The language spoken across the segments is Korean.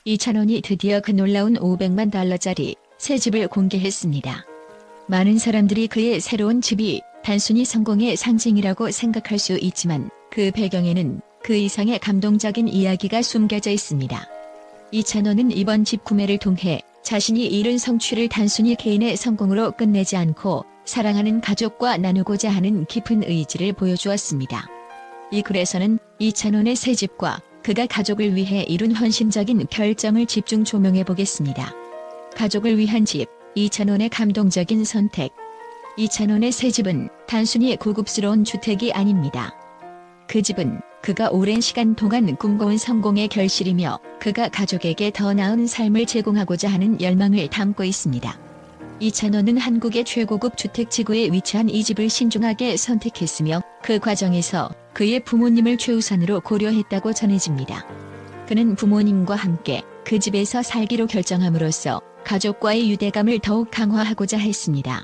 이찬원이 드디어 그 놀라운 500만 달러짜리 새 집을 공개했습니다. 많은 사람들이 그의 새로운 집이 단순히 성공의 상징이라고 생각할 수 있지만 그 배경에는 그 이상의 감동적인 이야기가 숨겨져 있습니다. 이찬원은 이번 집 구매를 통해 자신이 이룬 성취를 단순히 개인의 성공으로 끝내지 않고 사랑하는 가족과 나누고자 하는 깊은 의지를 보여주었습니다. 이 글에서는 이찬원의 새 집과 그가 가족을 위해 이룬 헌신적인 결정을 집중 조명해 보겠습니다. 가족을 위한 집, 이찬원의 감동적인 선택. 이찬원의 새 집은 단순히 고급스러운 주택이 아닙니다. 그 집은 그가 오랜 시간 동안 꿈꿔온 성공의 결실이며 그가 가족에게 더 나은 삶을 제공하고자 하는 열망을 담고 있습니다. 이찬원은 한국의 최고급 주택지구에 위치한 이 집을 신중하게 선택했으며 그 과정에서 그의 부모님을 최우선으로 고려했다고 전해집니다. 그는 부모님과 함께 그 집에서 살기로 결정함으로써 가족과의 유대감을 더욱 강화하고자 했습니다.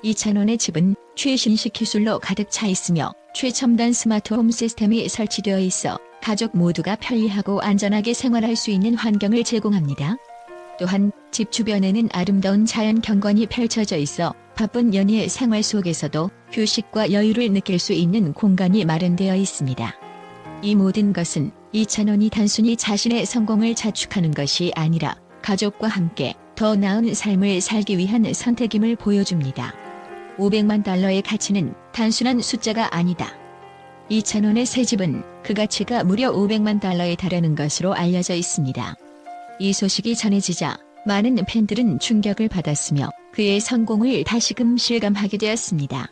이찬원의 집은 최신식 기술로 가득 차 있으며 최첨단 스마트홈 시스템이 설치되어 있어 가족 모두가 편리하고 안전하게 생활할 수 있는 환경을 제공합니다. 또한 집 주변에는 아름다운 자연 경관이 펼쳐져 있어 바쁜 연예의 생활 속에서도 휴식과 여유를 느낄 수 있는 공간이 마련되어 있습니다. 이 모든 것은 이찬원이 단순히 자신의 성공을 자축하는 것이 아니라 가족과 함께 더 나은 삶을 살기 위한 선택임을 보여줍니다. 500만 달러의 가치는 단순한 숫자가 아니다. 이찬원의 새 집은 그 가치가 무려 500만 달러에 달하는 것으로 알려져 있습니다. 이 소식이 전해지자 많은 팬들은 충격을 받았으며 그의 성공을 다시금 실감하게 되었습니다.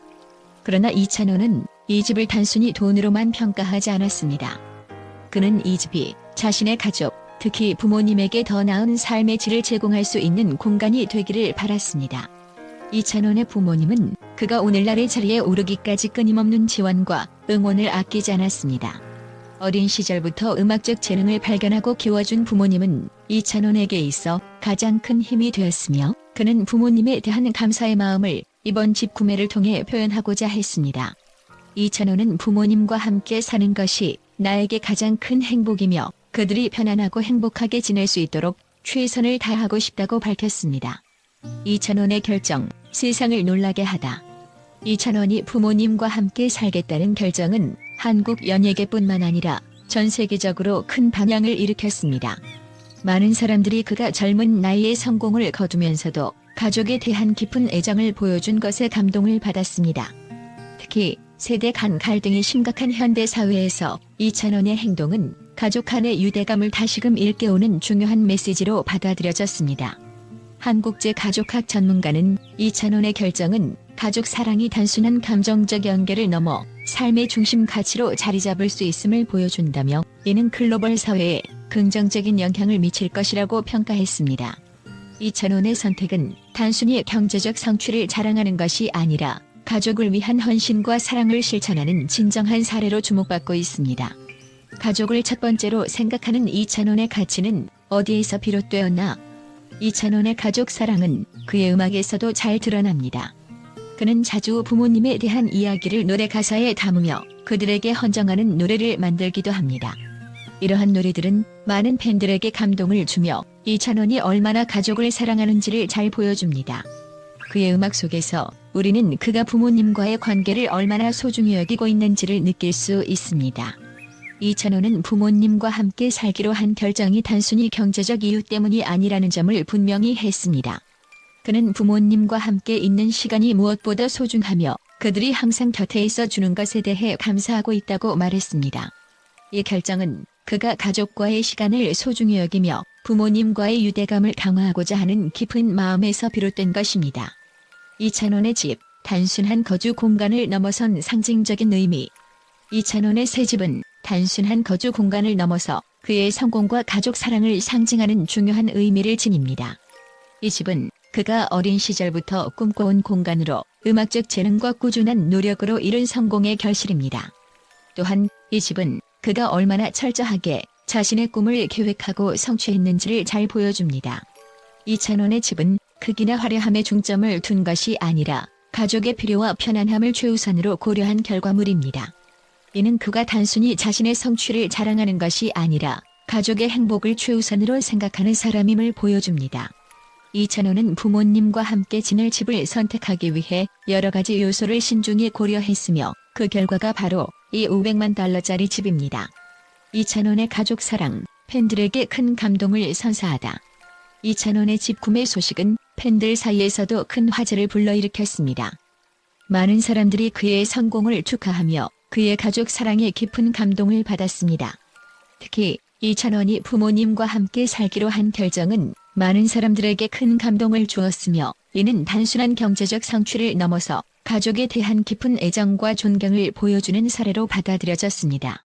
그러나 이찬원은 이 집을 단순히 돈으로만 평가하지 않았습니다. 그는 이 집이 자신의 가족, 특히 부모님에게 더 나은 삶의 질을 제공할 수 있는 공간이 되기를 바랐습니다. 이찬원의 부모님은 그가 오늘날의 자리에 오르기까지 끊임없는 지원과 응원을 아끼지 않았습니다. 어린 시절부터 음악적 재능을 발견하고 키워준 부모님은 이찬원에게 있어 가장 큰 힘이 되었으며 그는 부모님에 대한 감사의 마음을 이번 집 구매를 통해 표현하고자 했습니다. 이찬원은 부모님과 함께 사는 것이 나에게 가장 큰 행복이며 그들이 편안하고 행복하게 지낼 수 있도록 최선을 다하고 싶다고 밝혔습니다. 이찬원의 결정, 세상을 놀라게 하다. 이찬원이 부모님과 함께 살겠다는 결정은 한국 연예계뿐만 아니라 전 세계적으로 큰 반향을 일으켰습니다. 많은 사람들이 그가 젊은 나이에 성공을 거두면서도 가족에 대한 깊은 애정을 보여준 것에 감동을 받았습니다. 특히 세대 간 갈등이 심각한 현대 사회에서 이찬원의 행동은 가족 간의 유대감을 다시금 일깨우는 중요한 메시지로 받아들여졌습니다. 한국제 가족학 전문가는 이찬원의 결정은 가족 사랑이 단순한 감정적 연결을 넘어 삶의 중심 가치로 자리 잡을 수 있음을 보여준다며 이는 글로벌 사회에 긍정적인 영향을 미칠 것이라고 평가했습니다. 이찬원의 선택은 단순히 경제적 성취를 자랑하는 것이 아니라 가족을 위한 헌신과 사랑을 실천하는 진정한 사례로 주목받고 있습니다. 가족을 첫 번째로 생각하는 이찬원의 가치는 어디에서 비롯되었나? 이찬원의 가족 사랑은 그의 음악에서도 잘 드러납니다. 그는 자주 부모님에 대한 이야기를 노래 가사에 담으며 그들에게 헌정하는 노래를 만들기도 합니다. 이러한 노래들은 많은 팬들에게 감동을 주며 이찬원이 얼마나 가족을 사랑하는지를 잘 보여줍니다. 그의 음악 속에서 우리는 그가 부모님과의 관계를 얼마나 소중히 여기고 있는지를 느낄 수 있습니다. 이찬원은 부모님과 함께 살기로 한 결정이 단순히 경제적 이유 때문이 아니라는 점을 분명히 했습니다. 그는 부모님과 함께 있는 시간이 무엇보다 소중하며 그들이 항상 곁에 있어 주는 것에 대해 감사하고 있다고 말했습니다. 이 결정은 그가 가족과의 시간을 소중히 여기며 부모님과의 유대감을 강화하고자 하는 깊은 마음에서 비롯된 것입니다. 이찬원의 집, 단순한 거주 공간을 넘어선 상징적인 의미. 이찬원의 새 집은 단순한 거주 공간을 넘어서 그의 성공과 가족 사랑을 상징하는 중요한 의미를 지닙니다. 이 집은 그가 어린 시절부터 꿈꿔온 공간으로 음악적 재능과 꾸준한 노력으로 이룬 성공의 결실입니다. 또한 이 집은 그가 얼마나 철저하게 자신의 꿈을 계획하고 성취했는지를 잘 보여줍니다. 이찬원의 집은 크기나 화려함에 중점을 둔 것이 아니라 가족의 필요와 편안함을 최우선으로 고려한 결과물입니다. 이는 그가 단순히 자신의 성취를 자랑하는 것이 아니라 가족의 행복을 최우선으로 생각하는 사람임을 보여줍니다. 이찬호는 부모님과 함께 지낼 집을 선택하기 위해 여러 가지 요소를 신중히 고려했으며 그 결과가 바로 이 $500만 집입니다. 이찬원의 가족 사랑, 팬들에게 큰 감동을 선사하다. 이찬원의 집 구매 소식은 팬들 사이에서도 큰 화제를 불러일으켰습니다. 많은 사람들이 그의 성공을 축하하며 그의 가족 사랑에 깊은 감동을 받았습니다. 특히 이찬원이 부모님과 함께 살기로 한 결정은 많은 사람들에게 큰 감동을 주었으며 이는 단순한 경제적 성취를 넘어서 가족에 대한 깊은 애정과 존경을 보여주는 사례로 받아들여졌습니다.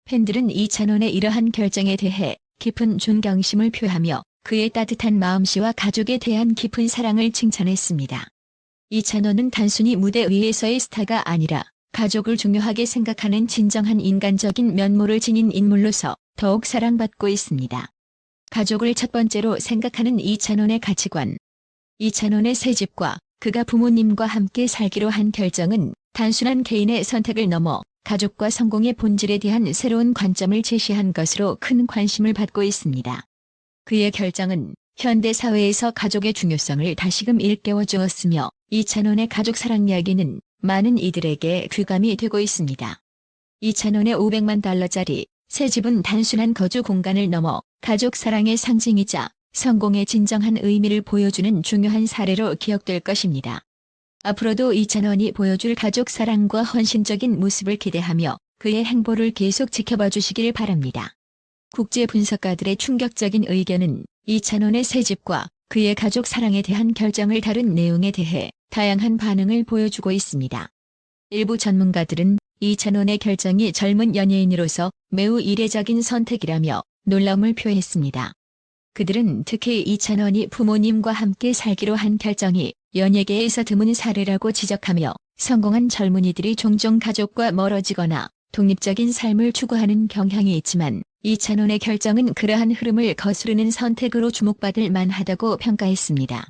팬들은 이찬원의 이러한 결정에 대해 깊은 존경심을 표하며 그의 따뜻한 마음씨와 가족에 대한 깊은 사랑을 칭찬했습니다. 이찬원은 단순히 무대 위에서의 스타가 아니라 가족을 중요하게 생각하는 진정한 인간적인 면모를 지닌 인물로서 더욱 사랑받고 있습니다. 가족을 첫 번째로 생각하는 이찬원의 가치관. 이찬원의 새 집과 그가 부모님과 함께 살기로 한 결정은 단순한 개인의 선택을 넘어 가족과 성공의 본질에 대한 새로운 관점을 제시한 것으로 큰 관심을 받고 있습니다. 그의 결정은 현대 사회에서 가족의 중요성을 다시금 일깨워 주었으며 이찬원의 가족 사랑 이야기는 많은 이들에게 귀감이 되고 있습니다. 이찬원의 $500만 새 집은 단순한 거주 공간을 넘어 가족 사랑의 상징이자 성공의 진정한 의미를 보여주는 중요한 사례로 기억될 것입니다. 앞으로도 이찬원이 보여줄 가족 사랑과 헌신적인 모습을 기대하며 그의 행보를 계속 지켜봐 주시길 바랍니다. 국제 분석가들의 충격적인 의견은 이찬원의 새 집과 그의 가족 사랑에 대한 결정을 다룬 내용에 대해 다양한 반응을 보여주고 있습니다. 일부 전문가들은 이찬원의 결정이 젊은 연예인으로서 매우 이례적인 선택이라며 놀라움을 표했습니다. 그들은 특히 이찬원이 부모님과 함께 살기로 한 결정이 연예계에서 드문 사례라고 지적하며 성공한 젊은이들이 종종 가족과 멀어지거나 독립적인 삶을 추구하는 경향이 있지만 이찬원의 결정은 그러한 흐름을 거스르는 선택으로 주목받을 만하다고 평가했습니다.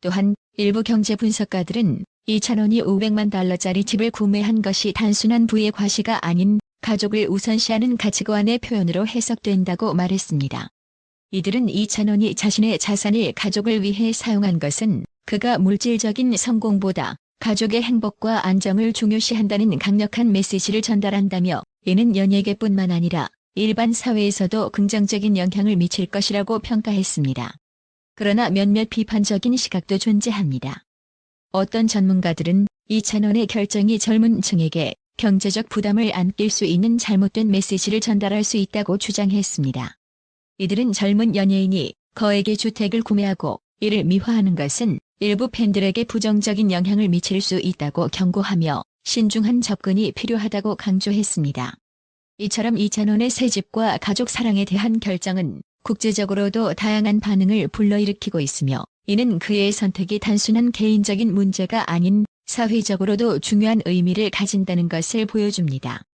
또한 일부 경제 분석가들은 이찬원이 $500만 집을 구매한 것이 단순한 부의 과시가 아닌 가족을 우선시하는 가치관의 표현으로 해석된다고 말했습니다. 이들은 이찬원이 자신의 자산을 가족을 위해 사용한 것은 그가 물질적인 성공보다 가족의 행복과 안정을 중요시한다는 강력한 메시지를 전달한다며 이는 연예계뿐만 아니라 일반 사회에서도 긍정적인 영향을 미칠 것이라고 평가했습니다. 그러나 몇몇 비판적인 시각도 존재합니다. 어떤 전문가들은 이찬원의 결정이 젊은 층에게 경제적 부담을 안길 수 있는 잘못된 메시지를 전달할 수 있다고 주장했습니다. 이들은 젊은 연예인이 거액의 주택을 구매하고 이를 미화하는 것은 일부 팬들에게 부정적인 영향을 미칠 수 있다고 경고하며 신중한 접근이 필요하다고 강조했습니다. 이처럼 이찬원의 새 집과 가족 사랑에 대한 결정은 국제적으로도 다양한 반응을 불러일으키고 있으며 이는 그의 선택이 단순한 개인적인 문제가 아닌 사회적으로도 중요한 의미를 가진다는 것을 보여줍니다.